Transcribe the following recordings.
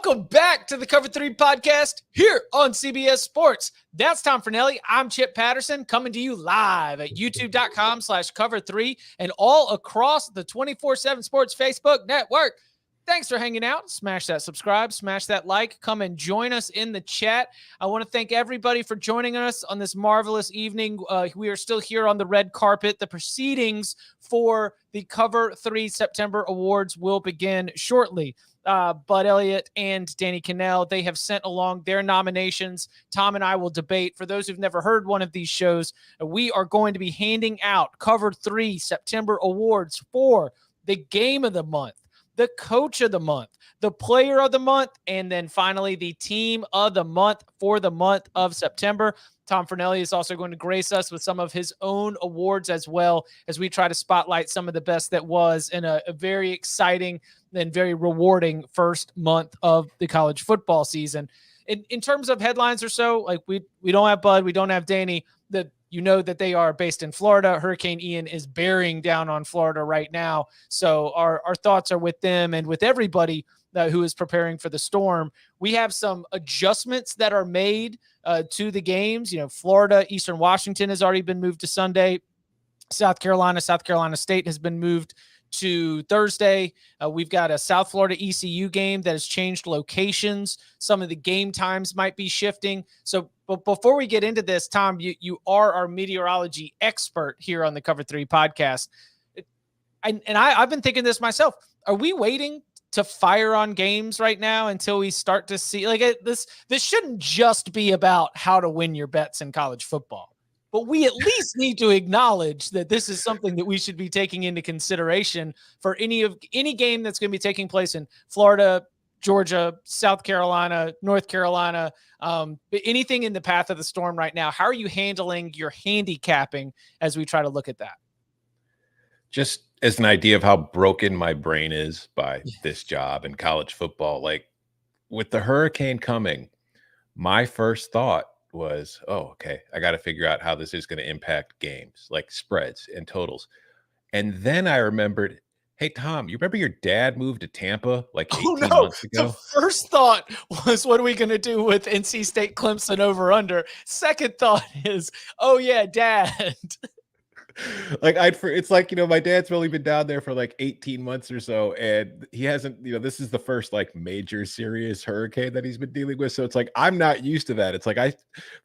Welcome back to the Cover 3 podcast here on CBS Sports. That's Tom Fornelli. I'm Chip Patterson coming to you live at youtube.com/cover3 and all across the 24/7 Sports Facebook network. Thanks for hanging out. Smash that subscribe, smash that like, come and join us in the chat. I want to thank everybody for joining us on this marvelous evening. We are still here on the red carpet. The proceedings for the Cover 3 September Awards will begin shortly. Bud Elliott and Danny Cannell, they have sent along their nominations. Tom and I will debate. For those who've never heard one of these shows, we are going to be handing out Cover 3 September Awards for the Game of the Month, the Coach of the Month, the Player of the Month, and then finally the Team of the Month for the month of September. Tom Fornelli is also going to grace us with some of his own awards as well as we try to spotlight some of the best that was in a very exciting and very rewarding first month of the college football season. In terms of headlines or so, like we don't have Bud, we don't have Danny, that you know that they are based in Florida. Hurricane Ian is bearing down on Florida right now. So our thoughts are with them and with everybody who is preparing for the storm. We have some adjustments that are made to the games. You know, Florida, Eastern Washington has already been moved to Sunday. South Carolina State has been moved to Thursday. We've got a South Florida ECU game that has changed locations. Some of the game times might be shifting. So, but before we get into this, Tom, you are our meteorology expert here on the Cover 3 podcast. I've been thinking this myself. Are we waiting to fire on games right now until we start to see this shouldn't just be about how to win your bets in college football, but we at least need to acknowledge that this is something that we should be taking into consideration for any game that's going to be taking place in Florida, Georgia, South Carolina, North Carolina, anything in the path of the storm right now. How are you handling your handicapping as we try to look at that? Just as an idea of how broken my brain is by this job and college football, like with the hurricane coming, my first thought was, oh, okay, I got to figure out how this is going to impact games, like spreads and totals. And then I remembered, hey, Tom, you remember your dad moved to Tampa like 18 months ago? The first thought was, what are we going to do with NC State Clemson over under? Second thought is, oh yeah, Dad. Like it's like, my dad's only been down there for like 18 months or so, and he hasn't, this is the first like major serious hurricane that he's been dealing with. So it's like, I'm not used to that. It's like,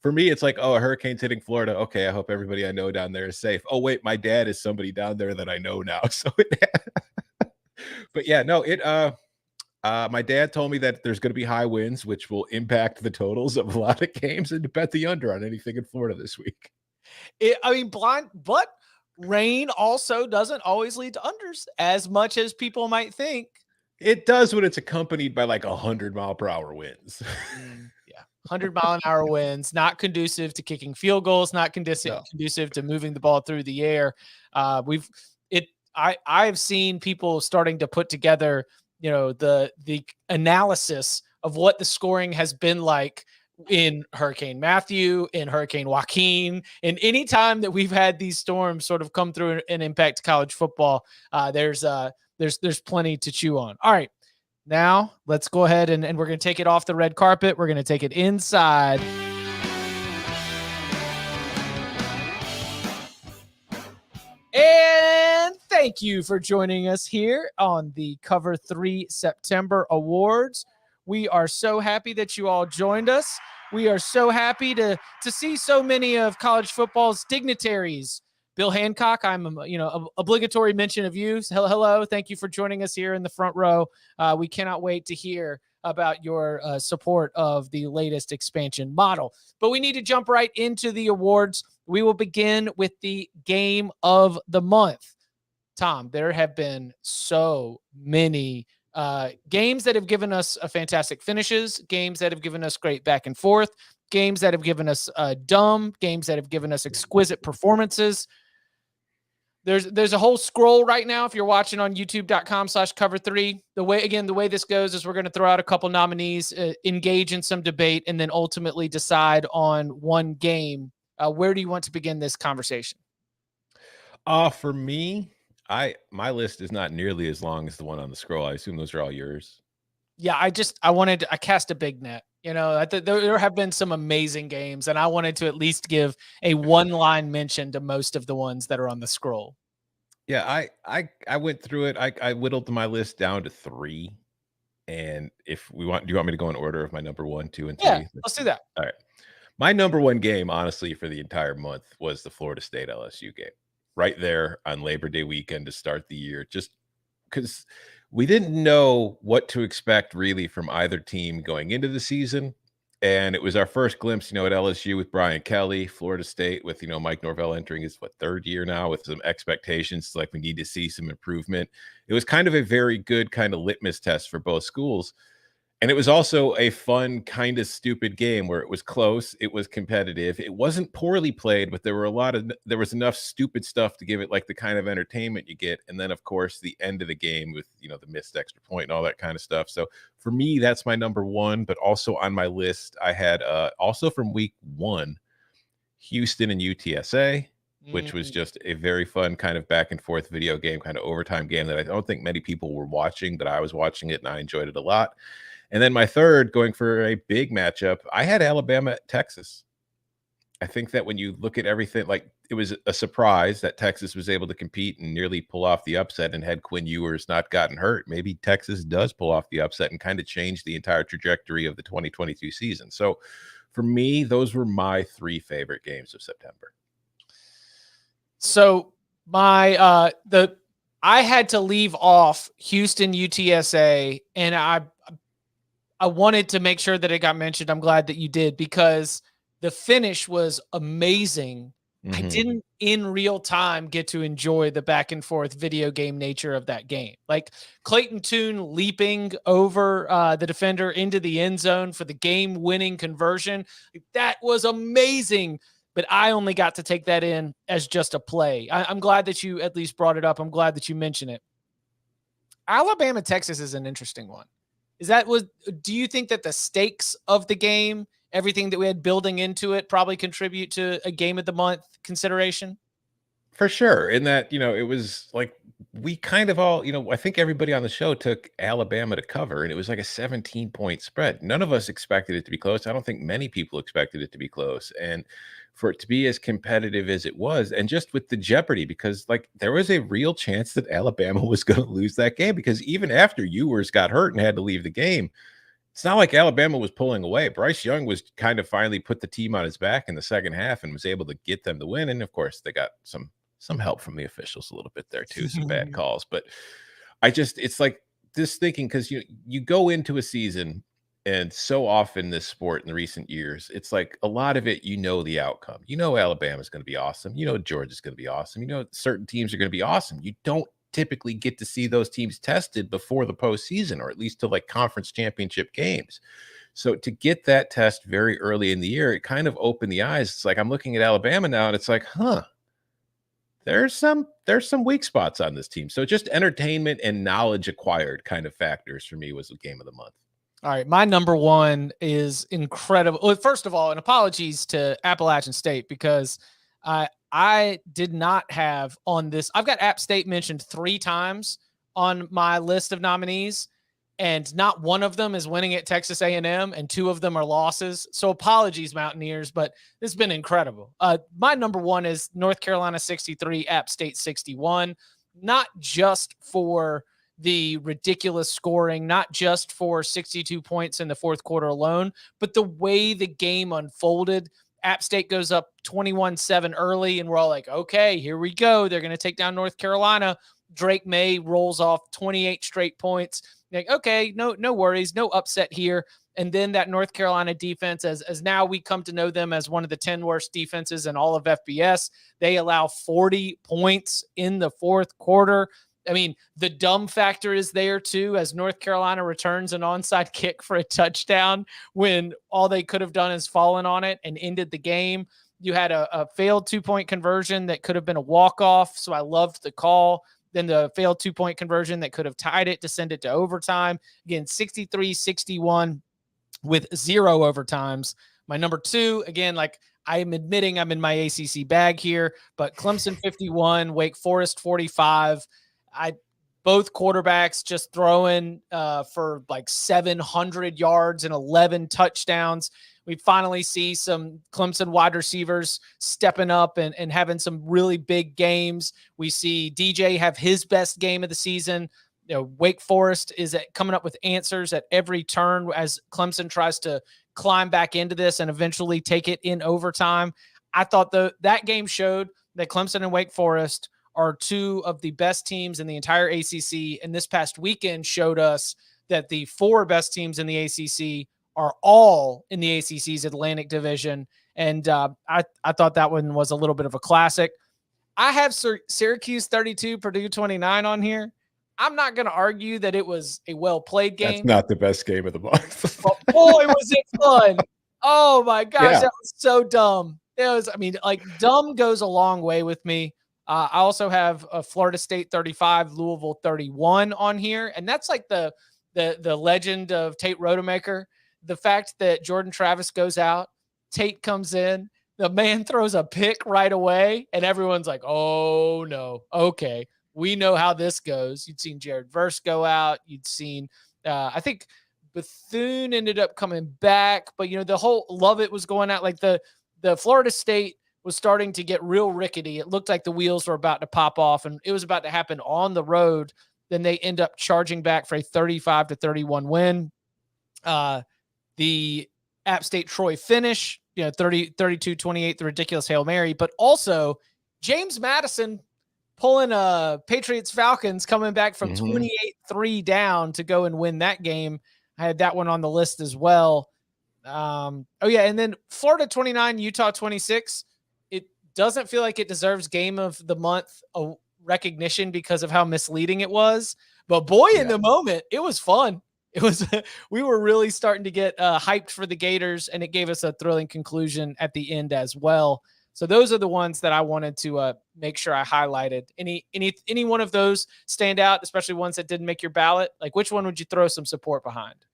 for me, it's like, oh, a hurricane's hitting Florida. Okay. I hope everybody I know down there is safe. Oh wait, my dad is somebody down there that I know now. So, but yeah, no, my dad told me that there's going to be high winds, which will impact the totals of a lot of games, and to bet the under on anything in Florida this week. But rain also doesn't always lead to unders as much as people might think. It does when it's accompanied by like 100-mile-per-hour winds. Yeah, 100-mile-an-hour winds, not conducive to kicking field goals, not conducive to moving the ball through the air. I've seen people starting to put together, the analysis of what the scoring has been like in Hurricane Matthew, in Hurricane Joaquin, and any time that we've had these storms sort of come through and impact college football, there's plenty to chew on. All right, now let's go ahead and we're going to take it off the red carpet. We're going to take it inside. And thank you for joining us here on the Cover 3 September Awards. We are so happy that you all joined us. We are so happy to see so many of college football's dignitaries. Bill Hancock, I'm obligatory mention of you. Hello, thank you for joining us here in the front row. We cannot wait to hear about your support of the latest expansion model. But we need to jump right into the awards. We will begin with the Game of the Month. Tom, there have been so many games that have given us fantastic finishes, games that have given us great back and forth, games that have given us games that have given us exquisite performances. There's a whole scroll right now. If you're watching on youtube.com/cover3, the way this goes is we're going to throw out a couple nominees, engage in some debate, and then ultimately decide on one game. Where do you want to begin this conversation? For me, my list is not nearly as long as the one on the scroll. I assume those are all yours. Yeah, I cast a big net. There have been some amazing games, and I wanted to at least give a one-line mention to most of the ones that are on the scroll. Yeah, I went through it. I whittled my list down to 3, and if we want do you want me to go in order of my number 1, 2, and Yeah, 3? let's do that. All right. My number 1 game, honestly, for the entire month was the Florida State LSU game. Right there on Labor Day weekend to start the year, just because we didn't know what to expect really from either team going into the season. And it was our first glimpse, at LSU with Brian Kelly, Florida State with, Mike Norvell entering his 3rd year now with some expectations. Like we need to see some improvement. It was kind of a very good kind of litmus test for both schools. And it was also a fun, kind of stupid game where it was close, it was competitive. It wasn't poorly played, but there was enough stupid stuff to give it like the kind of entertainment you get. And then of course the end of the game with, the missed extra point and all that kind of stuff. So for me, that's my number 1, but also on my list, I had also from week 1, Houston and UTSA, which was Mm. just a very fun kind of back and forth video game, kind of overtime game that I don't think many people were watching, but I was watching it and I enjoyed it a lot. And then my 3rd, going for a big matchup, I had Alabama at Texas. I think that when you look at everything, like it was a surprise that Texas was able to compete and nearly pull off the upset. And had Quinn Ewers not gotten hurt, maybe Texas does pull off the upset and kind of change the entire trajectory of the 2022 season. So for me, those were my 3 favorite games of September. So I had to leave off Houston UTSA, and I wanted to make sure that it got mentioned. I'm glad that you did, because the finish was amazing. I didn't in real time get to enjoy the back and forth video game nature of that game. Like Clayton Tune leaping over the defender into the end zone for the game winning conversion. That was amazing. But I only got to take that in as just a play. I'm glad that you at least brought it up. I'm glad that you mentioned it. Alabama, Texas is an interesting one. Do you think that the stakes of the game, everything that we had building into it, probably contribute to a game of the month consideration? For sure. In that, it was like we kind of all, I think everybody on the show took Alabama to cover, and it was like a 17-point spread. None of us expected it to be close. I don't think many people expected it to be close. And for it to be as competitive as it was, and just with the jeopardy, because like there was a real chance that Alabama was going to lose that game, because even after Ewers got hurt and had to leave the game, it's not like Alabama was pulling away. Bryce Young was kind of finally put the team on his back in the second half and was able to get them the win. And of course, they got some help from the officials a little bit there too, some bad calls. But it's like this thinking, because you go into a season, and so often this sport in the recent years, it's like a lot of it, the outcome. Alabama's going to be awesome. Georgia's going to be awesome. Certain teams are going to be awesome. You don't typically get to see those teams tested before the postseason, or at least to like conference championship games. So to get that test very early in the year, it kind of opened the eyes. It's like I'm looking at Alabama now, and it's like, there's some weak spots on this team. So just entertainment and knowledge acquired kind of factors for me was the game of the month. All right, my number 1 is incredible. Well, first of all, and apologies to Appalachian State, because I did not have on this. I've got App State mentioned 3 times on my list of nominees, and not one of them is winning at Texas A&M, and 2 of them are losses. So apologies, Mountaineers, but this has been incredible. My number 1 is North Carolina 63, App State 61, not just for the ridiculous scoring, not just for 62 points in the fourth quarter alone, but the way the game unfolded. App State goes up 21-7 early, and we're all like, okay, here we go. They're going to take down North Carolina. Drake May rolls off 28 straight points. Like, okay, no worries, no upset here. And then that North Carolina defense, as now we come to know them as one of the 10 worst defenses in all of FBS, they allow 40 points in the fourth quarter. I mean, the dumb factor is there too, as North Carolina returns an onside kick for a touchdown when all they could have done is fallen on it and ended the game. You had a failed 2-point conversion that could have been a walk-off, so I loved the call. Then the failed 2-point conversion that could have tied it to send it to overtime. Again, 63-61 with 0 overtimes. My number 2, again, like I'm admitting I'm in my ACC bag here, but Clemson 51, Wake Forest 45. both quarterbacks just throwing for like 700 yards and 11 touchdowns. We finally see some Clemson wide receivers stepping up and having some really big games. We see DJ have his best game of the season. Wake Forest is coming up with answers at every turn as Clemson tries to climb back into this and eventually take it in overtime. I thought that game showed that Clemson and Wake Forest are two of the best teams in the entire ACC. And this past weekend showed us that the four best teams in the ACC are all in the ACC's Atlantic Division. And I thought that one was a little bit of a classic. I have Syracuse 32, Purdue 29 on here. I'm not going to argue that it was a well-played game. That's not the best game of the month. But boy, was it fun. Oh, my gosh, That was so dumb. It was, dumb goes a long way with me. I also have Florida State 35, Louisville 31 on here. And that's like the legend of Tate Rodemaker. The fact that Jordan Travis goes out, Tate comes in, the man throws a pick right away, and everyone's like, oh, no, okay. We know how this goes. You'd seen Jared Verse go out. You'd seen, I think Bethune ended up coming back, but the whole Lovett was going out. Like the Florida State was starting to get real rickety. It looked like the wheels were about to pop off, and it was about to happen on the road. Then they end up charging back for a 35-31 win. The App State Troy finish, 32-28, the ridiculous Hail Mary, but also James Madison pulling Patriots Falcons coming back from 28-3 down to go and win that game. I had that one on the list as well. And then Florida 29, Utah 26. It doesn't feel like it deserves game of the month recognition because of how misleading it was. But boy, in the moment, it was fun. It was we were really starting to get hyped for the Gators, and it gave us a thrilling conclusion at the end as well. So those are the ones that I wanted to make sure I highlighted. Any one of those stand out, especially ones that didn't make your ballot? Like, which one would you throw some support behind?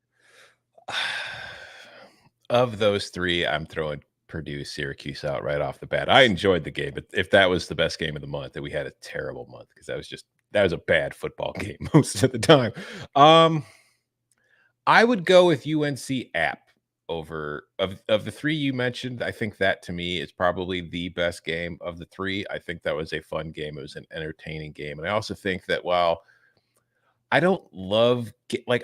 Of those three, I'm throwing Purdue, Syracuse out right off the bat. I enjoyed the game, but if that was the best game of the month, then we had a terrible month because that was a bad football game most of the time. I would go with UNC App over of the three you mentioned. I think that to me is probably the best game of the three. I think that was a fun game. It was an entertaining game. And I also think that while I don't love, I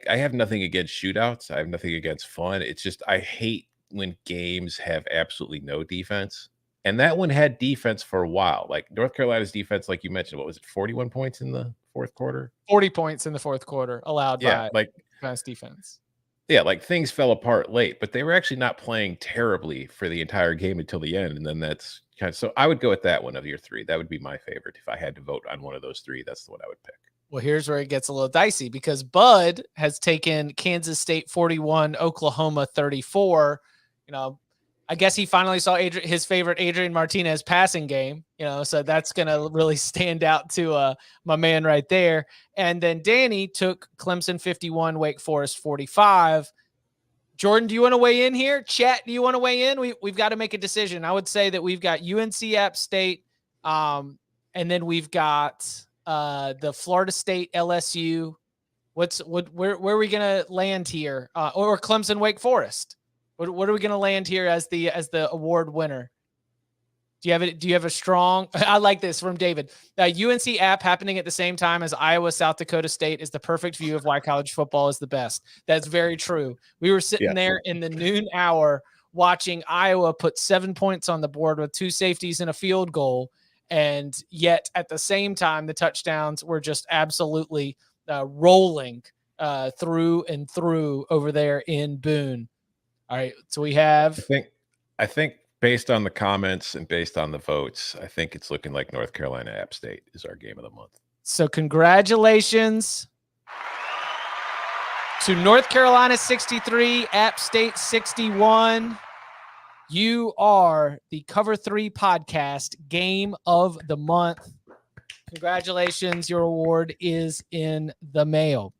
have nothing against shootouts. I have nothing against fun. It's just, I hate when games have absolutely no defense. And that one had defense for a while. Like North Carolina's defense, like you mentioned, what was it, 41 points in the fourth quarter? 40 points in the fourth quarter allowed by fast defense. Yeah, like things fell apart late, but they were actually not playing terribly for the entire game until the end. And then that's kind of, so I would go with that one of your three. That would be my favorite. If I had to vote on one of those three, that's the one I would pick. Well, here's where it gets a little dicey because Bud has taken Kansas State 41, Oklahoma 34. I guess he finally saw his favorite Adrian Martinez passing game, so that's going to really stand out to my man right there. And then Danny took Clemson 51, Wake Forest 45. Jordan, do you want to weigh in here? Chat, do you want to weigh in? We've got to make a decision. I would say that we've got UNC App State, and then we've got the Florida State LSU. Where are we going to land here? Or Clemson Wake Forest? What are we going to land here as the award winner? Do you have a strong? I like this from David. UNC App happening at the same time as Iowa, South Dakota State is the perfect view of why college football is the best. That's very true. We were sitting there in the noon hour watching Iowa put 7 points on the board with 2 safeties and a field goal, and yet at the same time the touchdowns were just absolutely rolling through and through over there in Boone. All right, so we have. I think based on the comments and based on the votes, I think it's looking like North Carolina App State is our game of the month. So congratulations to North Carolina 63, App State 61. You are the Cover 3 podcast game of the month. Congratulations, your award is in the mail.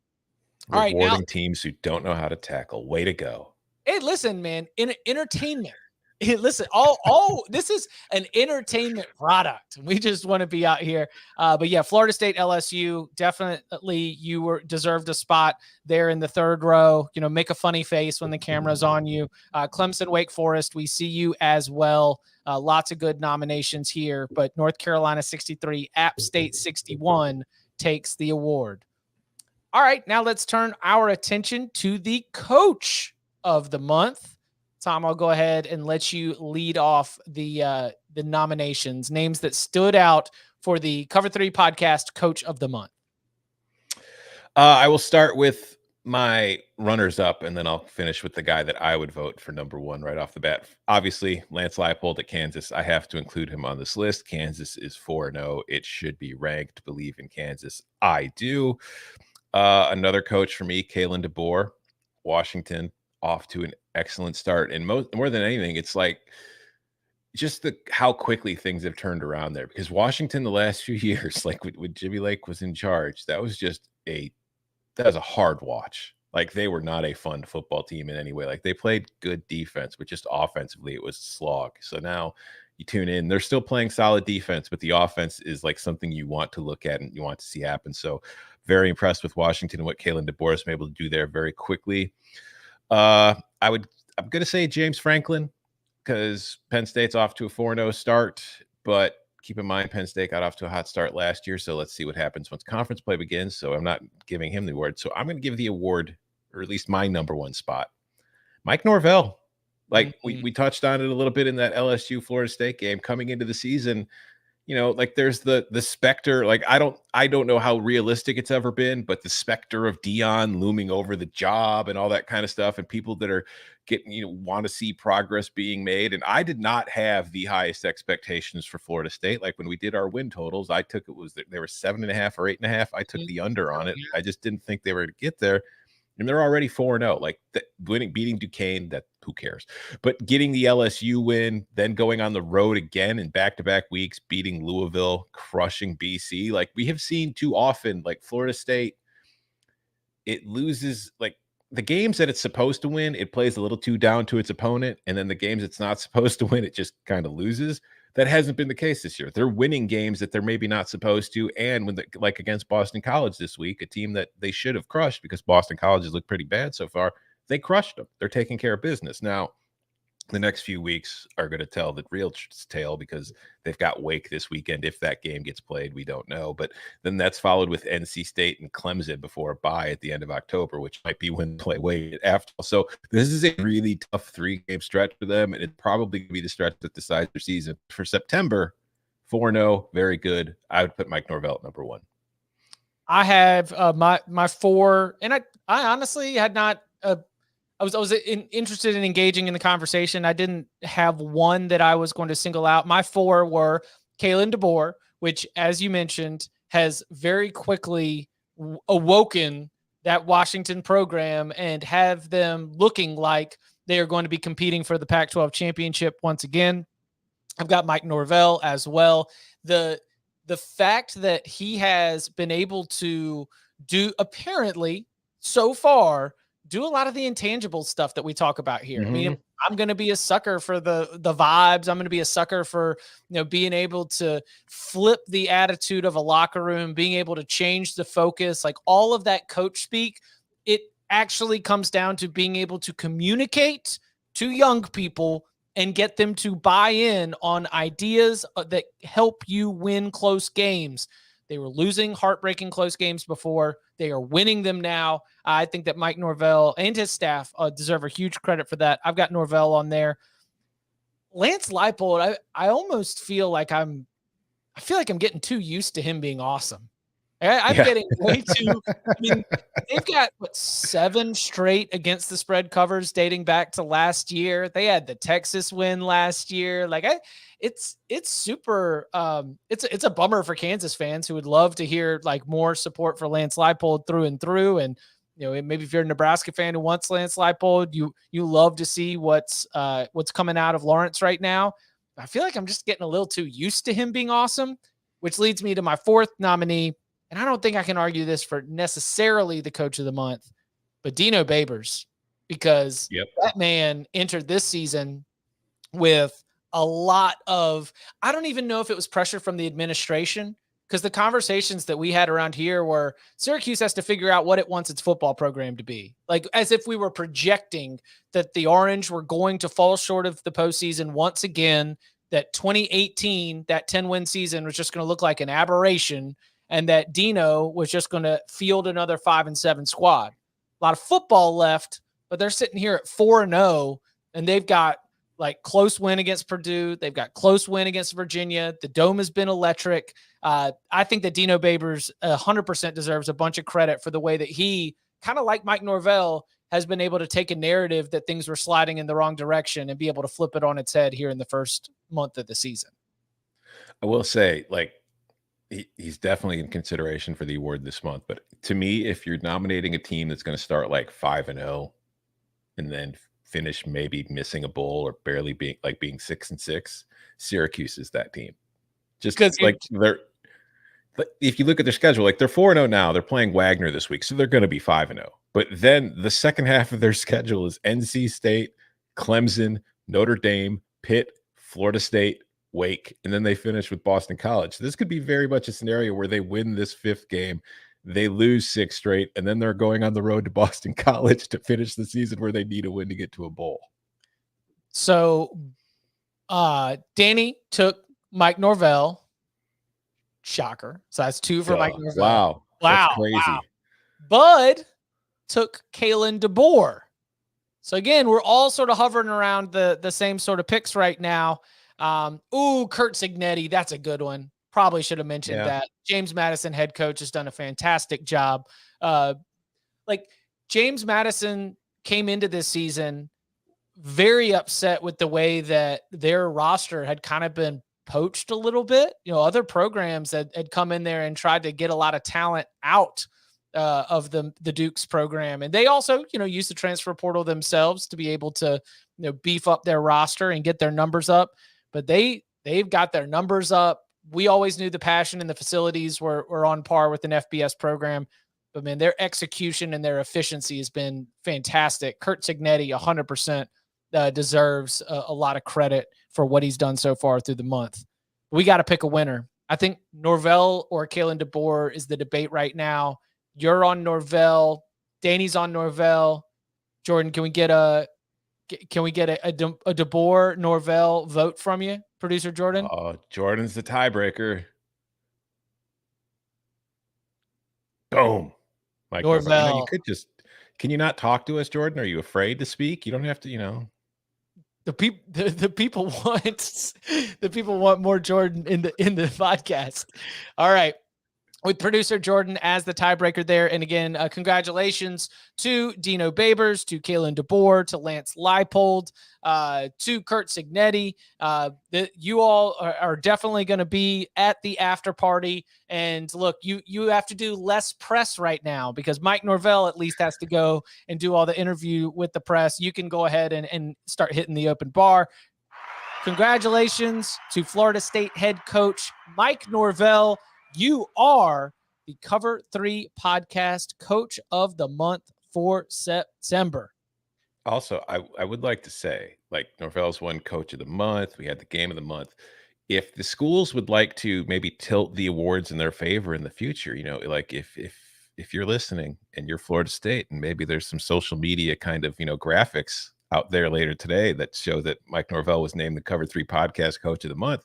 All right, teams who don't know how to tackle. Way to go. Hey, listen, man, entertainment. Listen, all this is an entertainment product. We just want to be out here. But yeah, Florida State, LSU, definitely you deserved a spot there in the third row. Make a funny face when the camera's on you. Clemson, Wake Forest, we see you as well. Lots of good nominations here, but North Carolina 63, App State 61 takes the award. All right, now let's turn our attention to the coach of the month. Tom, I'll go ahead and let you lead off the nominations, names that stood out for the Cover 3 podcast Coach of the Month. I will start with my runners up, and then I'll finish with the guy that I would vote for number one right off the bat. Obviously, Lance Leipold at Kansas. I have to include him on this list. Kansas is 4-0. It should be ranked. Believe in Kansas. I do. Another coach for me, Kalen DeBoer, Washington, off to an excellent start. And more than anything, it's like just how quickly things have turned around there, because Washington the last few years, like when Jimmy Lake was in charge, that was a hard watch. Like, they were not a fun football team in any way. Like, they played good defense, but just offensively it was a slog. So now you tune in, they're still playing solid defense, but the offense is like something you want to look at and you want to see happen. So very impressed with Washington and what Kalen DeBoer has been able to do there very quickly. I'm going to say James Franklin, because Penn State's off to a 4-0 start, but keep in mind Penn State got off to a hot start last year. So let's see what happens once conference play begins. So I'm not giving him the award. So I'm going to give the award, or at least my number one spot, Mike Norvell. Like we touched on it a little bit in that LSU Florida State game coming into the season. Like there's the specter. Like I don't know how realistic it's ever been, but the specter of Dion looming over the job and all that kind of stuff, and people that are getting, want to see progress being made. And I did not have the highest expectations for Florida State. Like when we did our win totals, I took they were 7.5 or 8.5. I took the under on it. I just didn't think they were to get there. And they're already 4-0. Like beating Duquesne, that who cares? But getting the LSU win, then going on the road again in back-to-back weeks, beating Louisville, crushing BC. Like we have seen too often, like Florida State, it loses like the games that it's supposed to win, it plays a little too down to its opponent. And then the games it's not supposed to win, it just kind of loses. That hasn't been the case this year. They're winning games that they're maybe not supposed to. And when like against Boston College this week, a team that they should have crushed because Boston College has looked pretty bad so far, they crushed them. They're taking care of business. Now, the next few weeks are going to tell the real tale, because they've got Wake this weekend. If that game gets played, we don't know. But then that's followed with NC State and Clemson before a bye at the end of October, which might be when they play Wake after. So this is a really tough 3-game stretch for them, and it's probably going to be the stretch that decides their season. For September, 4-0, very good. I would put Mike Norvell at number one. I have my 4, and I honestly had not I was interested in engaging in the conversation. I didn't have one that I was going to single out. My 4 were Kalen DeBoer, which, as you mentioned, has very quickly awoken that Washington program and have them looking like they are going to be competing for the Pac-12 championship once again. I've got Mike Norvell as well. The fact that he has been able to do, apparently so far, do a lot of the intangible stuff that we talk about here. I mean, I'm going to be a sucker for the vibes. I'm going to be a sucker for, being able to flip the attitude of a locker room, being able to change the focus, like all of that coach speak. It actually comes down to being able to communicate to young people and get them to buy in on ideas that help you win close games. They were losing heartbreaking close games before. They are winning them now. I think that Mike Norvell and his staff deserve a huge credit for that. I've got Norvell on there. Lance Leipold, I almost feel like I'm getting too used to him being awesome. I'm getting way too. I mean, they've got 7 straight against the spread covers dating back to last year. They had the Texas win last year. Like it's super. It's a bummer for Kansas fans who would love to hear like more support for Lance Leipold through and through. And maybe if you're a Nebraska fan who wants Lance Leipold, you love to see what's coming out of Lawrence right now. I feel like I'm just getting a little too used to him being awesome, which leads me to my 4th nominee. And I don't think I can argue this for necessarily the coach of the month, but Dino Babers, because that man entered this season with a lot of, I don't even know if it was pressure from the administration, because the conversations that we had around here were Syracuse has to figure out what it wants its football program to be. Like, as if we were projecting that the Orange were going to fall short of the postseason once again, that 2018, that 10-win season was just going to look like an aberration, and that Dino was just going to field another 5-7 squad. A lot of football left, but they're sitting here at 4-0, and they've got like close win against Purdue. They've got close win against Virginia. The Dome has been electric. I think that Dino Babers 100% deserves a bunch of credit for the way that he, kind of like Mike Norvell, has been able to take a narrative that things were sliding in the wrong direction and be able to flip it on its head here in the first month of the season. I will say, like, he's definitely in consideration for the award this month. But to me, if you're nominating a team that's going to start like 5-0 and then finish maybe missing a bowl or barely being 6-6, Syracuse is that team. Just like they're, if you look at their schedule, like they're 4-0 now, they're playing Wagner this week, so they're going to be 5-0. But then the second half of their schedule is NC State, Clemson, Notre Dame, Pitt, Florida State, Wake, and then they finish with Boston College. So this could be very much a scenario where they win this 5th game, they lose 6 straight, and then they're going on the road to Boston College to finish the season where they need a win to get to a bowl. So Danny took Mike Norvell. Shocker. So that's 2 for Mike Norvell. Wow. That's crazy. Wow. Bud took Kalen DeBoer. So again, we're all sort of hovering around the same sort of picks right now. Kurt Cignetti, that's a good one. Probably should have mentioned that. James Madison, head coach, has done a fantastic job. Like, James Madison came into this season very upset with the way that their roster had kind of been poached a little bit. You know, other programs had come in there and tried to get a lot of talent out of the Dukes program. And they also, use the transfer portal themselves to be able to, beef up their roster and get their numbers up. But they've got their numbers up. We always knew the passion and the facilities were on par with an FBS program. But, man, their execution and their efficiency has been fantastic. Kurt Cignetti 100% deserves a lot of credit for what he's done so far through the month. We got to pick a winner. I think Norvell or Kalen DeBoer is the debate right now. You're on Norvell. Danny's on Norvell. Jordan, can we get a DeBoer Norvell vote from you, producer Jordan? Oh, Jordan's the tiebreaker. Boom. Mike Norvell. You could just, can you not talk to us, Jordan? Are you afraid to speak? You don't have to, The people want more Jordan in the podcast. All right. With producer Jordan as the tiebreaker there. And again, congratulations to Dino Babers, to Kalen DeBoer, to Lance Leipold, to Kurt Cignetti. You all are definitely going to be at the after party. And look, you have to do less press right now because Mike Norvell at least has to go and do all the interview with the press. You can go ahead and start hitting the open bar. Congratulations to Florida State head coach Mike Norvell. You are the Cover 3 Podcast Coach of the Month for September. Also, I would like to say, like, Norvell's won Coach of the Month. We had the Game of the Month. If the schools would like to maybe tilt the awards in their favor in the future, like if you're listening and you're Florida State and maybe there's some social media kind of, graphics out there later today that show that Mike Norvell was named the Cover 3 Podcast Coach of the Month,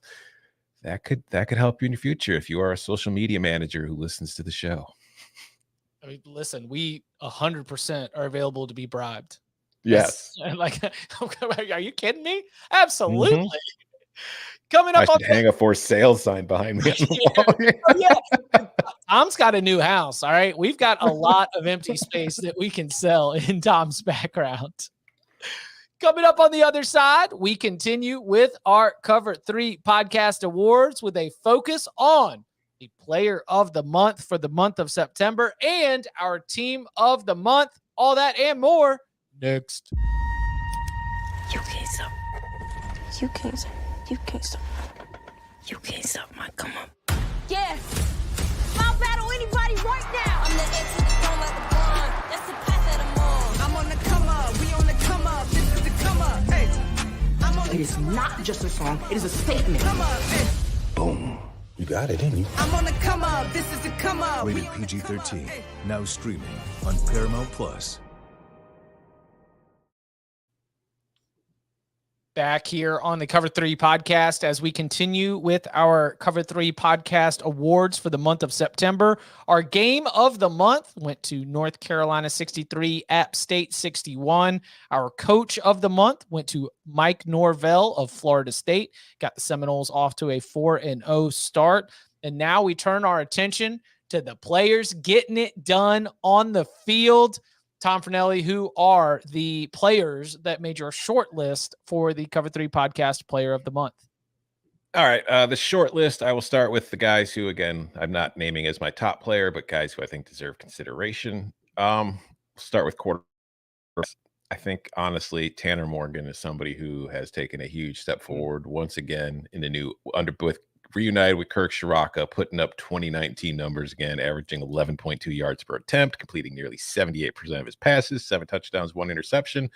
that could help you in the future if you are a social media manager who listens to the show. I mean, listen, we 100% are available to be bribed. Yes. Like, are you kidding me? Absolutely. Mm-hmm. Coming up, I should hang a for sale sign behind me. Yeah. Tom's got a new house. All right, we've got a lot of empty space that we can sell in Tom's background. Coming up on the other side, we continue with our Cover 3 Podcast Awards with a focus on the Player of the Month for the month of September and our Team of the Month. All that and more next. You can't stop. You can't stop. You can't stop. You can't stop my come on. Yeah. I'll battle anybody right now. I'm the X with the throne like the blonde. That's the path that I'm on. I'm on the come up. We on the come up. This is the come up. Hey. I'm on It is not just a song, it is a statement. Boom. You got it, didn't you? I'm on the come up. This is the come up. Rated PG-13. Now streaming on Paramount Plus. Back here on the Cover 3 podcast as we continue with our Cover 3 podcast awards for the month of September. Our game of the month went to North Carolina 63, App State 61. Our coach of the month went to Mike Norvell of Florida State. Got the Seminoles off to a 4-0 start. And now we turn our attention to the players getting it done on the field. Tom Fornelli, who are the players that made your short list for the Cover 3 podcast player of the month? All right. The short list, I will start with the guys who, again, I'm not naming as my top player, but guys who I think deserve consideration. Start with quarter. I think, honestly, Tanner Morgan is somebody who has taken a huge step forward once again in the new reunited with Kirk Shiraka, putting up 2019 numbers again, averaging 11.2 yards per attempt, completing nearly 78% of his passes, 7 touchdowns, 1 interception.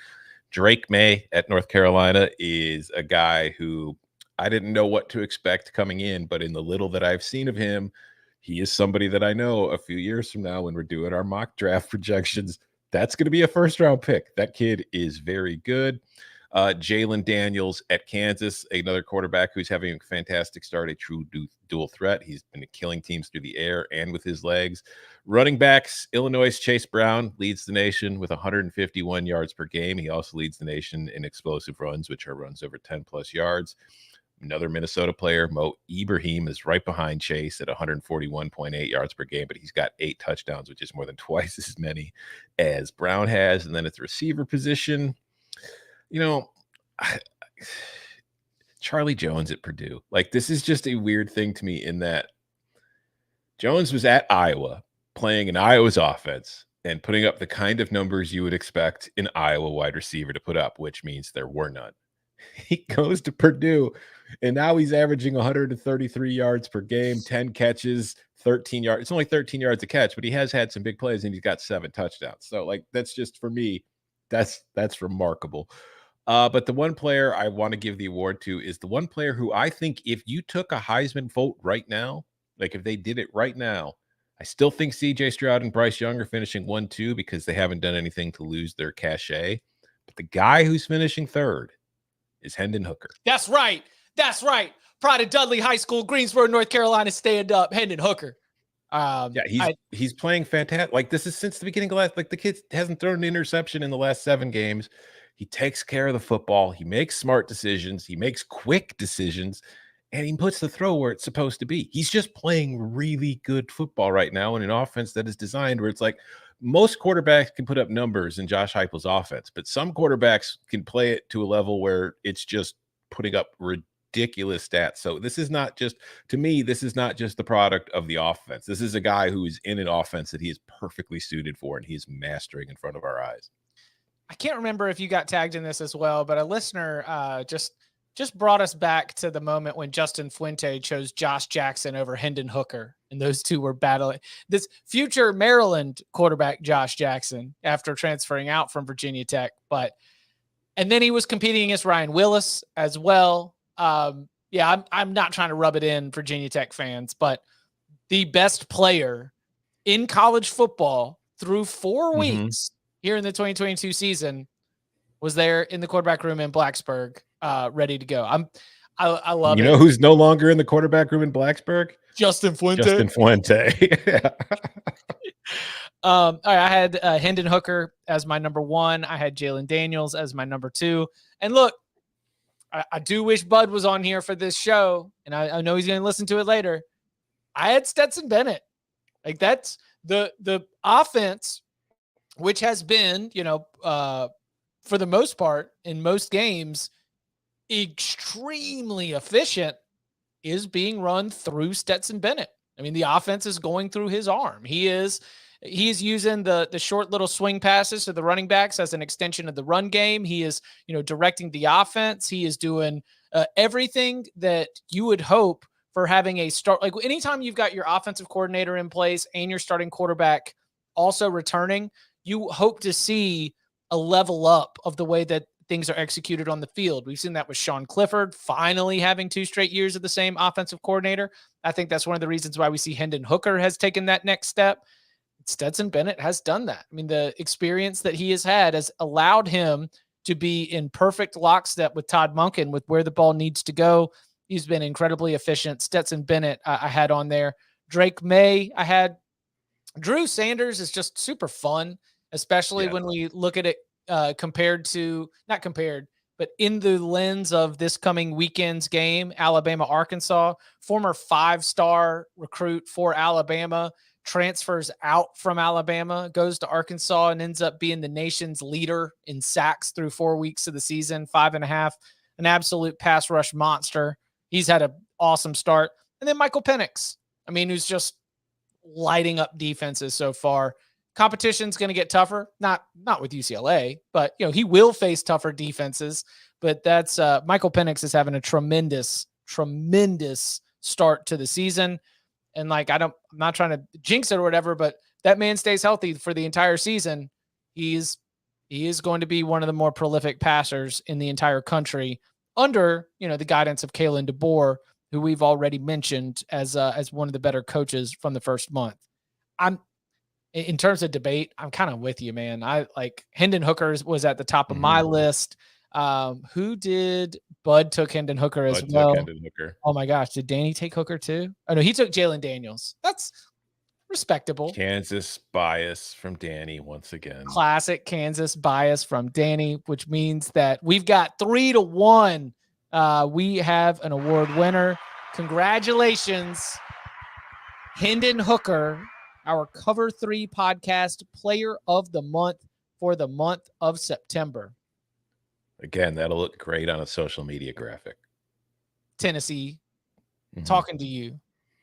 Drake May at North Carolina is a guy who I didn't know what to expect coming in, but in the little that I've seen of him, he is somebody that I know a few years from now when we're doing our mock draft projections, that's going to be a first-round pick. That kid is very good. Jalen Daniels at Kansas, another quarterback who's having a fantastic start, a true dual threat. He's been killing teams through the air and with his legs. Running backs, Illinois' Chase Brown leads the nation with 151 yards per game. He also leads the nation in explosive runs, which are runs over 10-plus yards. Another Minnesota player, Mo Ibrahim, is right behind Chase at 141.8 yards per game, but he's got 8 touchdowns, which is more than twice as many as Brown has. And then at the receiver position, Charlie Jones at Purdue. Like, this is just a weird thing to me in that Jones was at Iowa playing in Iowa's offense and putting up the kind of numbers you would expect an Iowa wide receiver to put up, which means there were none. He goes to Purdue, and now he's averaging 133 yards per game, 10 catches, 13 yards. It's only 13 yards a catch, but he has had some big plays, and he's got 7 touchdowns. So, like, that's just, for me, that's remarkable. But the one player I want to give the award to is the one player who I think if you took a Heisman vote right now, like if they did it right now, I still think CJ Stroud and Bryce Young are finishing 1-2 because they haven't done anything to lose their cachet. But the guy who's finishing third is Hendon Hooker. That's right. That's right. Pride of Dudley High School, Greensboro, North Carolina, stand up. Hendon Hooker. He's playing fantastic. Like, this is since the beginning of the kid hasn't thrown an interception in the last 7 games. He takes care of the football. He makes smart decisions. He makes quick decisions, and he puts the throw where it's supposed to be. He's just playing really good football right now in an offense that is designed where it's like most quarterbacks can put up numbers in Josh Heupel's offense, but some quarterbacks can play it to a level where it's just putting up ridiculous stats. So this is not just, to me, this is not just the product of the offense. This is a guy who is in an offense that he is perfectly suited for, and he's mastering in front of our eyes. I can't remember if you got tagged in this as well, but a listener just brought us back to the moment when Justin Fuente chose Josh Jackson over Hendon Hooker, and those two were battling. This future Maryland quarterback, Josh Jackson, after transferring out from Virginia Tech, and then he was competing against Ryan Willis as well. I'm not trying to rub it in, Virginia Tech fans, but the best player in college football through 4 weeks here in the 2022 season was there in the quarterback room in Blacksburg, ready to go. I love it. You know who's no longer in the quarterback room in Blacksburg? Justin Fuente. Yeah. All right, I had Hendon Hooker as my number 1. I had Jalen Daniels as my number 2. And look, I do wish Bud was on here for this show, and I know he's going to listen to it later. I had Stetson Bennett. Like, that's the offense, which has been, for the most part in most games, extremely efficient, is being run through Stetson Bennett. I mean, the offense is going through his arm. He's using the short little swing passes to the running backs as an extension of the run game. He is, directing the offense. He is doing everything that you would hope for having a start. Like, anytime you've got your offensive coordinator in place and your starting quarterback also returning, you hope to see a level up of the way that things are executed on the field. We've seen that with Sean Clifford finally having 2 straight years of the same offensive coordinator. I think that's one of the reasons why we see Hendon Hooker has taken that next step. Stetson Bennett has done that. I mean, the experience that he has had has allowed him to be in perfect lockstep with Todd Monken with where the ball needs to go. He's been incredibly efficient. Stetson Bennett, I had on there. Drake May, I had. Drew Sanders is just super fun, especially when we look at it compared to, not compared, but in the lens of this coming weekend's game, Alabama-Arkansas. Former 5-star recruit for Alabama transfers out from Alabama, goes to Arkansas, and ends up being the nation's leader in sacks through 4 weeks of the season, 5.5, an absolute pass rush monster. He's had an awesome start. And then Michael Penix, I mean, who's just lighting up defenses so far. Competition's going to get tougher, not with UCLA, but he will face tougher defenses. But that's Michael Penix is having a tremendous start to the season. And I'm not trying to jinx it or whatever, but that man stays healthy for the entire season. He is going to be one of the more prolific passers in the entire country under, the guidance of Kalen DeBoer, who we've already mentioned as one of the better coaches from the first month. In terms of debate, I'm kind of with you, man. I like Hendon Hooker was at the top of my list. Who did Bud took Hendon Hooker as well? Hendon Hooker. Oh my gosh, did Danny take Hooker too? Oh no, he took Jalen Daniels. That's respectable. Kansas bias from Danny once again. Classic Kansas bias from Danny, which means that we've got 3-1. We have an award winner. Congratulations, Hendon Hooker, our Cover 3 podcast player of the month for the month of September. Again, that'll look great on a social media graphic. Tennessee, talking to you.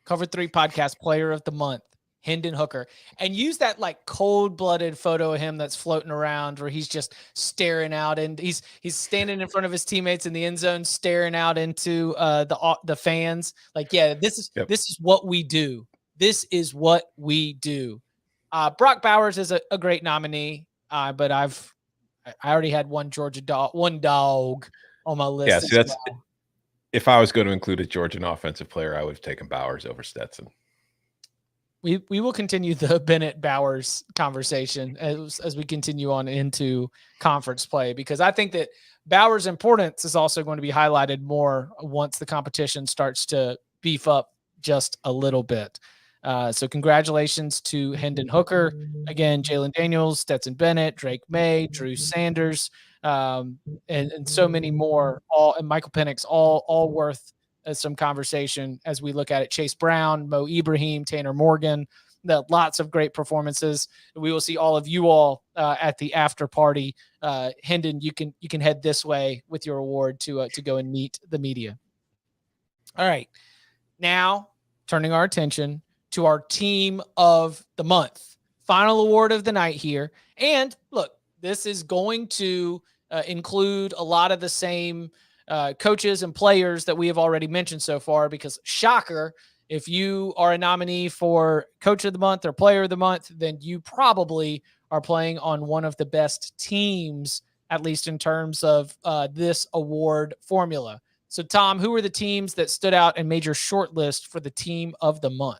Cover 3 podcast player of the month, Hendon Hooker. And use that cold-blooded photo of him that's floating around where he's just staring out, and he's standing in front of his teammates in the end zone, staring out into the fans. This is what we do. This is what we do. Brock Bowers is a great nominee, but I already had one dog on my list. Yeah, see, that's if I was going to include a Georgian offensive player, I would have taken Bowers over Stetson. We will continue the Bennett Bowers conversation as we continue on into conference play, because I think that Bowers' importance is also going to be highlighted more once the competition starts to beef up just a little bit. So congratulations to Hendon Hooker. Again, Jalen Daniels, Stetson Bennett, Drake May, Drew Sanders, and so many more, and Michael Penix, all worth some conversation as we look at it. Chase Brown, Mo Ibrahim, Tanner Morgan, lots of great performances. We will see all of you all at the after party. Hendon, you can head this way with your award to go and meet the media. All right. Now turning our attention to our team of the month. Final award of the night here. And look, this is going to include a lot of the same coaches and players that we have already mentioned so far, because shocker, if you are a nominee for coach of the month or player of the month, then you probably are playing on one of the best teams, at least in terms of this award formula. So Tom, who were the teams that stood out and made your short list for the team of the month?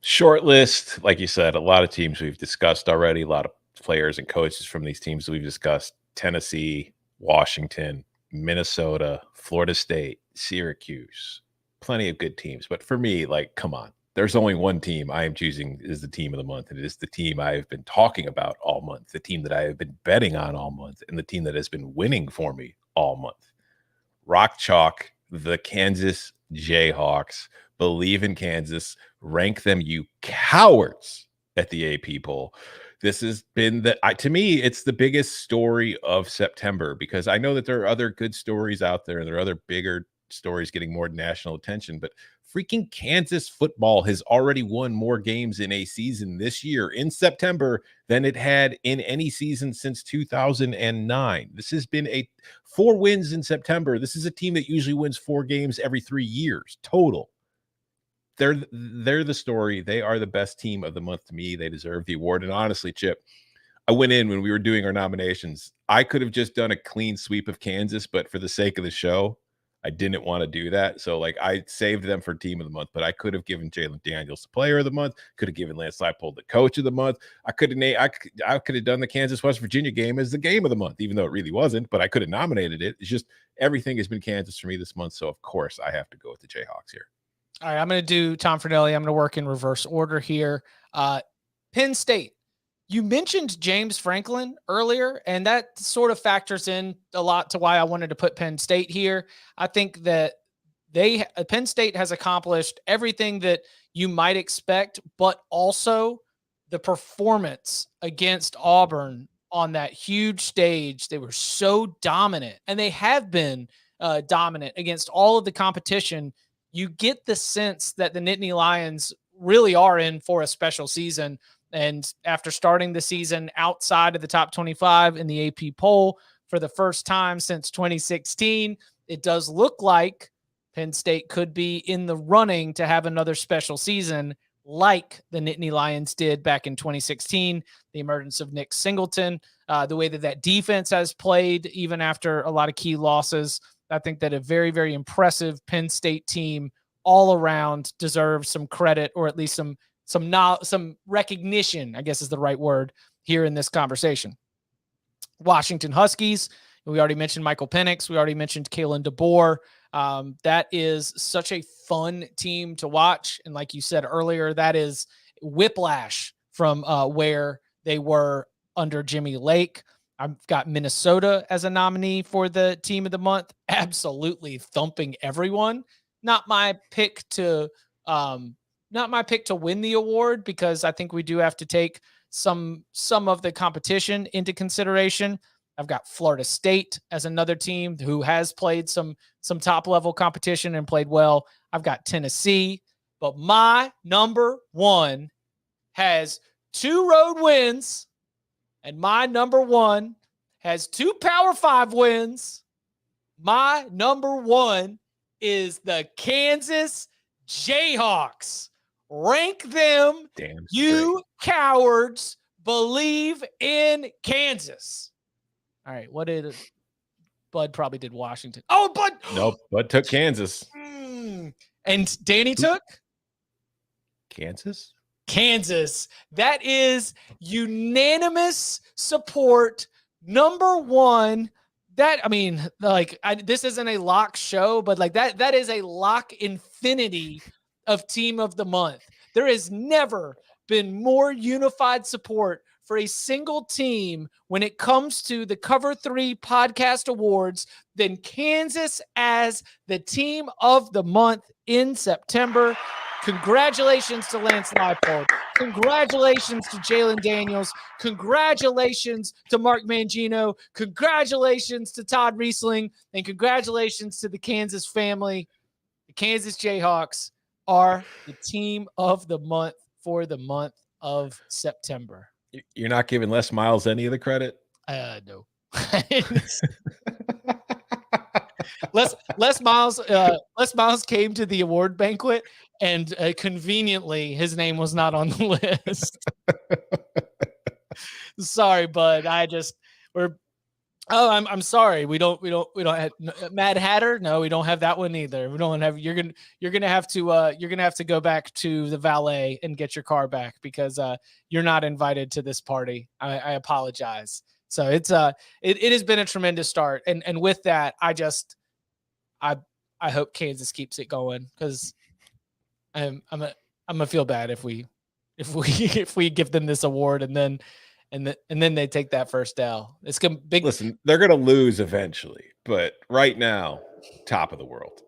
Short list, like you said, a lot of teams we've discussed already, a lot of players and coaches from these teams we've discussed: Tennessee, Washington, Minnesota, Florida State, Syracuse. Plenty of good teams. But for me, come on. There's only one team I am choosing is the team of the month, and it is the team I have been talking about all month, the team that I have been betting on all month, and the team that has been winning for me all month. Rock chalk, the Kansas Jayhawks. Believe in Kansas. Rank them, you cowards, at the AP poll. This has been to me, it's the biggest story of September, because I know that there are other good stories out there, and there are other bigger stories getting more national attention, but freaking Kansas football has already won more games in a season this year in September than it had in any season since 2009. This has been 4 wins in September. This is a team that usually wins 4 games every 3 years total. They're the story. They are the best team of the month to me. They deserve the award. And honestly, Chip, went in when we were doing our nominations. I could have just done a clean sweep of Kansas, but for the sake of the show, I didn't want to do that. So like I saved them for team of the month, but I could have given Jalen Daniels the player of the month, could have given Lance Leipold the coach of the month. I could have done the Kansas West Virginia game as the game of the month, even though it really wasn't, but I could have nominated it. It's just everything has been Kansas for me this month. So of course I have to go with the Jayhawks here. All right, I'm going to do Tom Fornelli. I'm going to work in reverse order here. Penn State. You mentioned James Franklin earlier, and that sort of factors in a lot to why I wanted to put Penn State here. I think that Penn State has accomplished everything that you might expect, but also the performance against Auburn on that huge stage. They were so dominant, and they have been dominant against all of the competition. You get the sense that the Nittany Lions really are in for a special season. And after starting the season outside of the top 25 in the AP poll for the first time since 2016, it does look like Penn State could be in the running to have another special season like the Nittany Lions did back in 2016, the emergence of Nick Singleton, the way that defense has played even after a lot of key losses. I think that a very, very impressive Penn State team all around deserves some credit, or at least some recognition, I guess is the right word here in this conversation. Washington Huskies. We already mentioned Michael Penix. We already mentioned Kalen DeBoer. That is such a fun team to watch. And like you said earlier, that is whiplash from where they were under Jimmy Lake. I've got Minnesota as a nominee for the team of the month. Absolutely thumping everyone. Not my pick to win the award, because I think we do have to take some of the competition into consideration. I've got Florida State as another team who has played some top level competition and played well. I've got Tennessee, but my number one has 2 road wins, and my number one has 2 Power 5 wins. My number one is the Kansas Jayhawks. Rank them. Damn you cowards. Believe in Kansas. All right, what did Bud probably did Washington? Oh, Bud. Nope, Bud took Kansas. And Danny took Kansas. That is unanimous support. Number one. This isn't a lock show, but like that is a lock infinity of team of the month. There has never been more unified support for a single team when it comes to the Cover 3 podcast awards than Kansas as the team of the month in September. Congratulations to Lance Leipold. Congratulations to Jalen Daniels. Congratulations to Mark Mangino. Congratulations to Todd Riesling. And congratulations to the Kansas family. The Kansas Jayhawks are the team of the month for the month of September. You're not giving Les Miles any of the credit? No. Les Miles came to the award banquet, and conveniently his name was not on the list. Sorry, bud. I'm sorry. We don't have Mad Hatter. No, we don't have that one either. We don't have. You're gonna have to go back to the valet and get your car back, because you're not invited to this party. I apologize. So it has been a tremendous start, and with that, I hope Kansas keeps it going, because I'm gonna feel bad if we give them this award and then they take that first L. It's gonna big. Listen, they're gonna lose eventually, but right now, top of the world.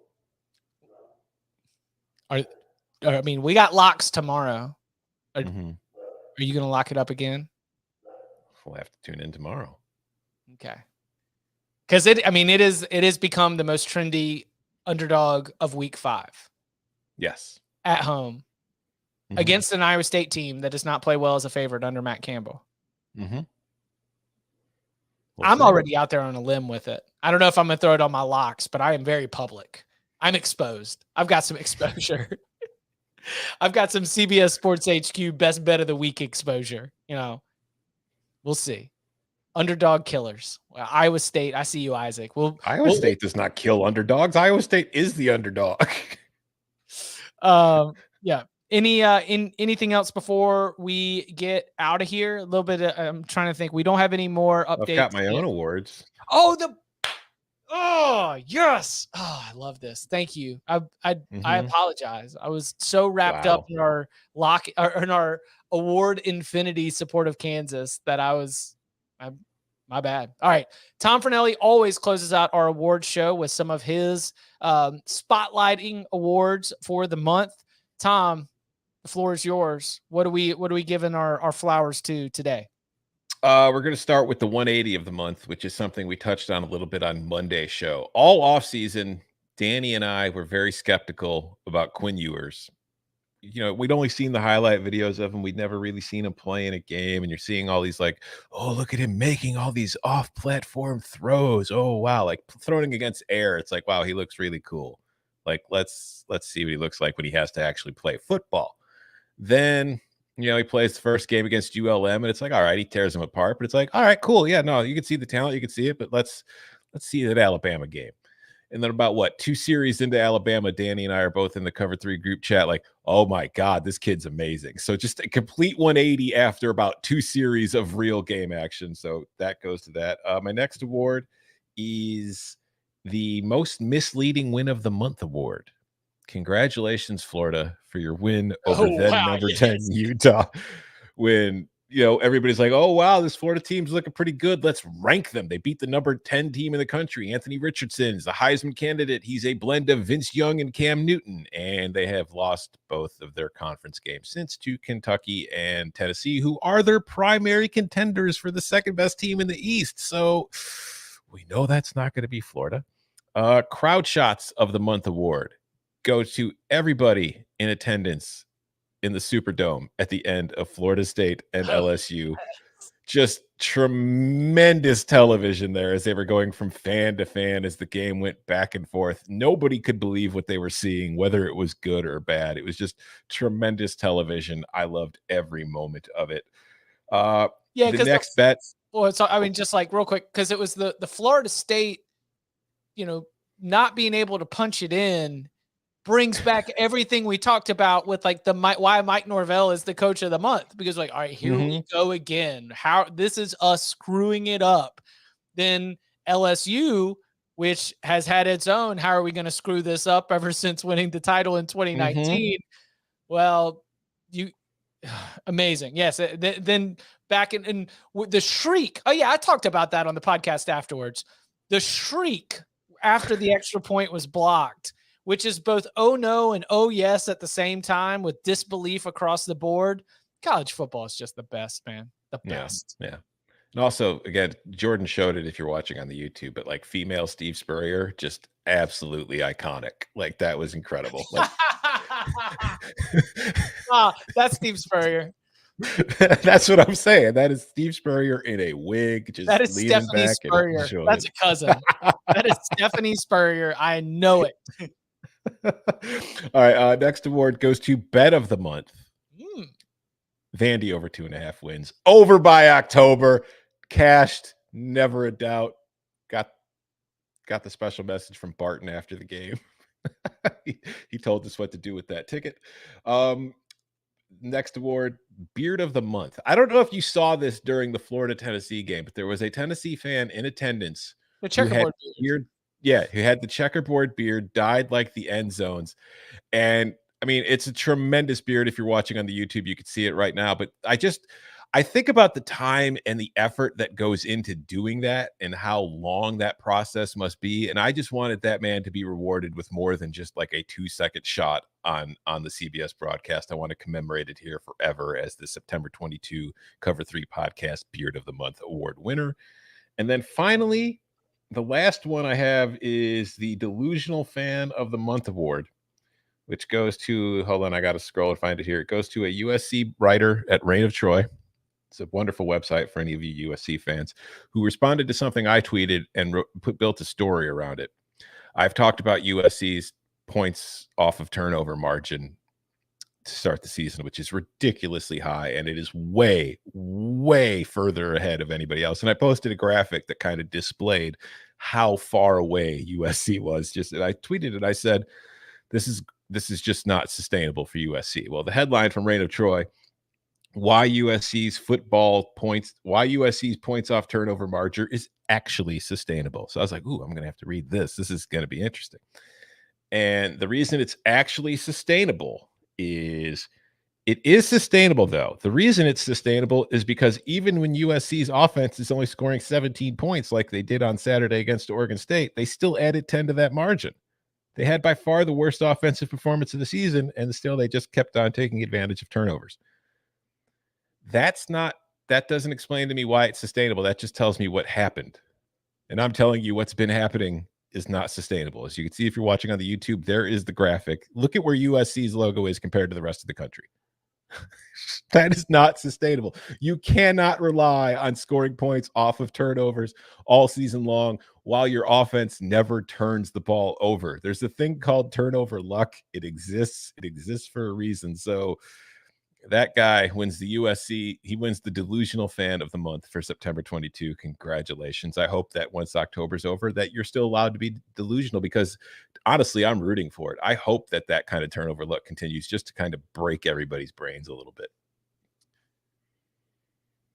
We got locks tomorrow. Are you gonna lock it up again? We'll have to tune in tomorrow. Okay. Because it has become the most trendy underdog of week 5. Yes. At home. Against an Iowa State team that does not play well as a favorite under Matt Campbell. I'm already out there on a limb with it. I don't know if I'm going to throw it on my locks, but I am very public. I'm exposed. I've got some exposure. I've got some CBS Sports HQ best bet of the week exposure, We'll see. Underdog killers. Well, Iowa State. I see you, Isaac. Iowa State does not kill underdogs. Iowa State is the underdog. Yeah. Anything else before we get out of here? A little bit. I'm trying to think. We don't have any more updates. I've got my yet. own awards. Oh, yes. Oh, I love this. Thank you. I apologize. I was so wrapped up in our in our award infinity support of Kansas that my bad. All right. Tom Fornelli always closes out our award show with some of his spotlighting awards for the month. Tom, the floor is yours. What are we giving our flowers to today? We're going to start with the 180 of the month, which is something we touched on a little bit on Monday's show. All offseason, Danny and I were very skeptical about Quinn Ewers. You know, we'd only seen the highlight videos of him. We'd never really seen him play in a game. And you're seeing all these like, oh, look at him making all these off-platform throws. Oh, wow. Like throwing against air. It's like, wow, he looks really cool. Like, let's see what he looks like when he has to actually play football. Then, you know, he plays the first game against ULM, and it's like, all right, he tears them apart. But it's like, all right, cool. Yeah, no, you can see the talent. You can see it. But let's see that Alabama game. And then about 2 series into Alabama, Danny and I are both in the Cover 3 group chat like, oh, my God, this kid's amazing. So just a complete 180 after about 2 series of real game action. So that goes to that. My next award is the most misleading win of the month award. Congratulations, Florida, for your win over number 10 Utah. When, you know, everybody's like, oh, wow, this Florida team's looking pretty good. Let's rank them. They beat the number 10 team in the country. Anthony Richardson is the Heisman candidate. He's a blend of Vince Young and Cam Newton. And they have lost both of their conference games since to Kentucky and Tennessee, who are their primary contenders for the second best team in the East. So we know that's not going to be Florida. Crowd Shots of the Month award goes to everybody in attendance in the Superdome at the end of Florida State and LSU. Just tremendous television there as they were going from fan to fan as the game went back and forth. Nobody could believe what they were seeing, whether it was good or bad. It was just tremendous television. I loved every moment of it. The next bet. Well, it's, I mean, just like real quick, because it was the Florida State, you know, not being able to punch it in brings back everything we talked about with like why Mike Norvell is the coach of the month, because like, all right, here we go again. How this is us screwing it up. Then LSU, which has had its own, how are we going to screw this up ever since winning the title in 2019? Well, amazing. Yes. Then back in the shriek. Oh yeah. I talked about that on the podcast afterwards. The shriek after the extra point was blocked, which is both oh no and oh yes at the same time with disbelief across the board. College football is just the best, man. The best. Yeah. And also, again, Jordan showed it if you're watching on the YouTube, but like female Steve Spurrier, just absolutely iconic. Like that was incredible. Like, that's Steve Spurrier. That's what I'm saying. That is Steve Spurrier in a wig. Just that is Stephanie Spurrier. That's a cousin. That is Stephanie Spurrier. I know it. All right. Next award goes to Bet of the Month. Vandy over 2.5 wins. Over by October. Cashed. Never a doubt. Got the special message from Barton after the game. he told us what to do with that ticket. Next award, Beard of the Month. I don't know if you saw this during the Florida-Tennessee game, but there was a Tennessee fan in attendance. The checkerboard beard. Yeah, who had the checkerboard beard, dyed like the end zones. And I mean, it's a tremendous beard. If you're watching on the YouTube, you can see it right now. But I think about the time and the effort that goes into doing that and how long that process must be. And I just wanted that man to be rewarded with more than just like a 2-second shot on the CBS broadcast. I want to commemorate it here forever as the September 22 Cover 3 podcast Beard of the Month award winner. And then finally, the last one I have is the Delusional Fan of the Month award, which goes to, hold on, I got to scroll and find it here. It goes to a USC writer at Reign of Troy. It's a wonderful website for any of you USC fans, who responded to something I tweeted and built a story around it. I've talked about USC's points off of turnover margin to start the season, which is ridiculously high, and it is way, way further ahead of anybody else. And I posted a graphic that kind of displayed how far away USC was. And I tweeted it. I said, this is just not sustainable for USC. Well, the headline from Reign of Troy: why USC's points off turnover margin is actually sustainable. So I was like, ooh, I'm going to have to read this. This is going to be interesting. And the reason it's actually sustainable is it is sustainable, though. The reason it's sustainable is because even when USC's offense is only scoring 17 points like they did on Saturday against Oregon State, they still added 10 to that margin. They had by far the worst offensive performance of the season, and still they just kept on taking advantage of turnovers. That doesn't explain to me why it's sustainable. That just tells me what happened. And I'm telling you what's been happening is not sustainable. As you can see, if you're watching on the YouTube, there is the graphic. Look at where USC's logo is compared to the rest of the country. That is not sustainable. You cannot rely on scoring points off of turnovers all season long while your offense never turns the ball over. There's a thing called turnover luck. It exists. It exists for a reason. So that guy wins the USC. He wins the delusional fan of the month for September 22. Congratulations. I hope that once October's over, that you're still allowed to be delusional, because honestly, I'm rooting for it. I hope that kind of turnover luck continues, just to kind of break everybody's brains a little bit.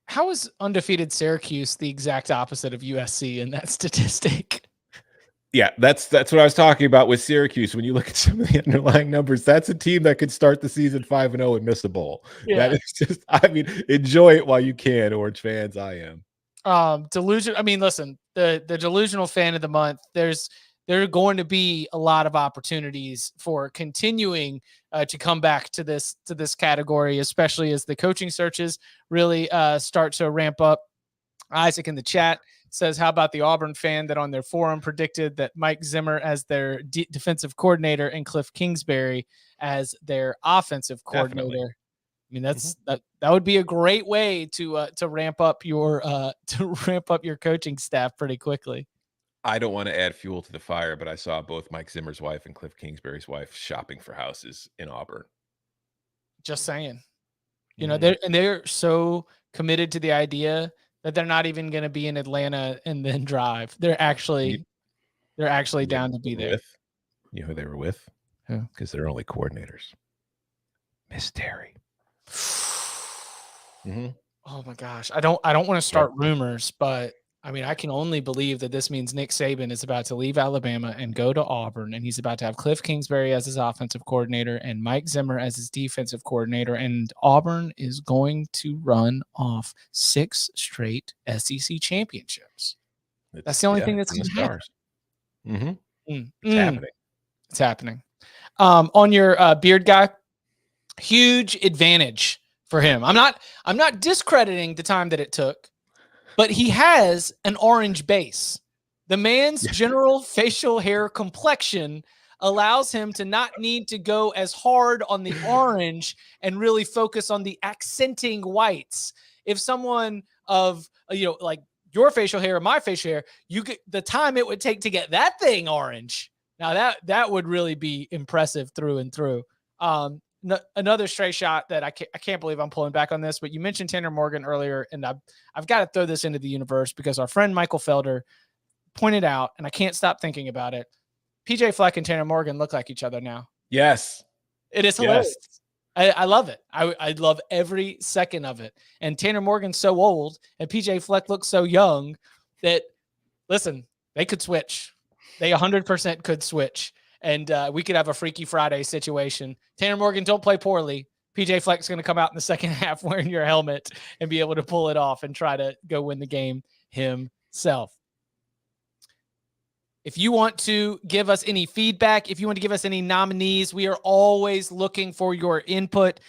How is undefeated Syracuse the exact opposite of USC in that statistic? Yeah, that's what I was talking about with Syracuse. When you look at some of the underlying numbers, that's a team that could start the season 5-0 and miss a bowl. Yeah. That is just, I mean, enjoy it while you can, Orange fans. I am. Delusion. I mean, listen, the delusional fan of the month, there are going to be a lot of opportunities for continuing to come back to this category, especially as the coaching searches really start to ramp up. Isaac in the chat says, how about the Auburn fan that on their forum predicted that Mike Zimmer as their defensive coordinator and Cliff Kingsbury as their offensive coordinator? Definitely. I mean, that would be a great way to ramp up your coaching staff pretty quickly. I don't want to add fuel to the fire, but I saw both Mike Zimmer's wife and Cliff Kingsbury's wife shopping for houses in Auburn. Just saying, you know, they're so committed to the idea that they're not even going to be in Atlanta and then drive. They're actually down to be there. You know who they were with? Who? Because they're only coordinators. Miss Terry. Oh my gosh. I don't want to start rumors, but I mean, I can only believe that this means Nick Saban is about to leave Alabama and go to Auburn, and he's about to have Cliff Kingsbury as his offensive coordinator and Mike Zimmer as his defensive coordinator, and Auburn is going to run off 6 straight SEC championships. That's the only thing that's going to happen. It's happening. It's happening. On your beard guy, huge advantage for him. I'm not discrediting the time that it took, but he has an orange base. The man's general facial hair complexion allows him to not need to go as hard on the orange and really focus on the accenting whites. If someone of, like your facial hair or my facial hair, you get the time it would take to get that thing orange. Now that would really be impressive through and through. Another stray shot that I can't believe I'm pulling back on this, but you mentioned Tanner Morgan earlier, and I've got to throw this into the universe because our friend Michael Felder pointed out, and I can't stop thinking about it. PJ Fleck and Tanner Morgan look like each other now. Yes. It is hilarious. Yes. I love it. I love every second of it. And Tanner Morgan's so old, and PJ Fleck looks so young that, listen, they could switch. They 100% could switch. And we could have a Freaky Friday situation. Tanner Morgan, don't play poorly. PJ Fleck's going to come out in the second half wearing your helmet and be able to pull it off and try to go win the game himself. If you want to give us any feedback, if you want to give us any nominees, we are always looking for your input.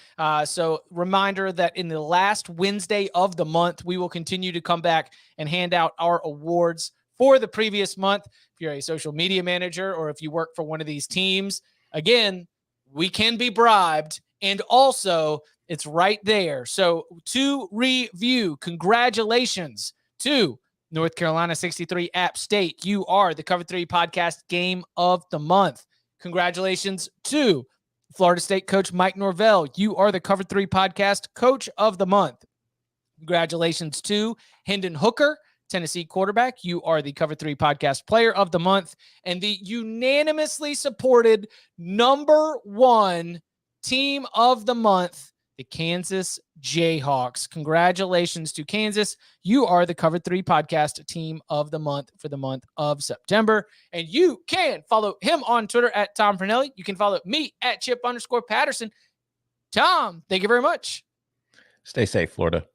So reminder that in the last Wednesday of the month, we will continue to come back and hand out our awards for the previous month. If you're a social media manager or if you work for one of these teams, again, we can be bribed, and also it's right there. So to review, congratulations to North Carolina 63 App State. You are the Cover 3 Podcast Game of the Month. Congratulations to Florida State coach Mike Norvell, you are the Cover 3 podcast coach of the month. Congratulations to Hendon Hooker, Tennessee quarterback. You are the Cover 3 podcast player of the month and the unanimously supported number 1 team of the month, the Kansas Jayhawks. Congratulations to Kansas. You are the Cover 3 podcast team of the month for the month of September. And you can follow him on Twitter at Tom Fernelli. You can follow me at Chip_Patterson. Tom, thank you very much. Stay safe, Florida.